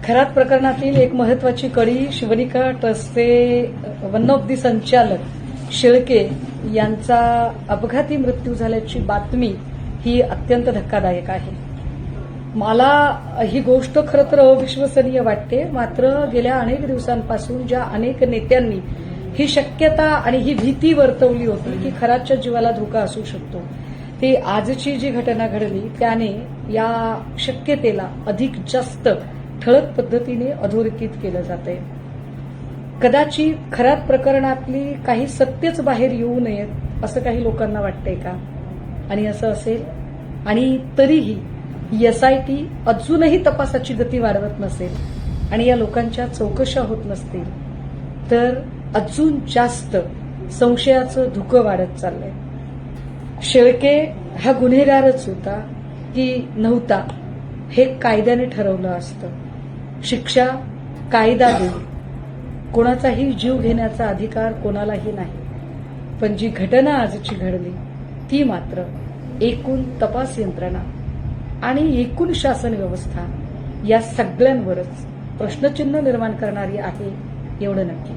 खरात प्रकरणातील एक महत्वाची कडी शिवनिका ट्रस्टचे वन ऑफ दी संचालक शेळके यांचा अपघाती मृत्यू झाल्याची बातमी ही अत्यंत धक्कादायक आहे. मला ही गोष्ट खरं तर अविश्वसनीय वाटते. मात्र गेल्या अनेक दिवसांपासून ज्या अनेक नेत्यांनी ही शक्यता आणि ही भीती वर्तवली होती की खरातच्या जीवाला धोका असू शकतो, ती आजची जी घटना घडली त्याने या शक्यतेला अधिक जास्त ठळक पद्धतीने अधोरेखित केलं जातंय. कदाचित खरात प्रकरणातली काही सत्यच बाहेर येऊ नयेत असं काही लोकांना वाटतंय का? आणि असं असेल आणि तरीही एसआयटी अजूनही तपासाची गती वाढवत नसेल आणि या लोकांच्या चौकशा होत नसतील तर अजून जास्त संशयाचं धुकं वाढत चाललंय. शेळके हा गुन्हेगारच होता की नव्हता हे कायद्याने ठरवलं असतं. शिक्षा कायदा देईल, कोणाचाही जीव घेण्याचा अधिकार कोणालाही नाही. पण जी घटना आजची घडली ती मात्र एकूण तपास यंत्रणा आणि एकूण शासन व्यवस्था या सगळ्यांवरच प्रश्नचिन्ह निर्माण करणारी आहे एवढं नक्की.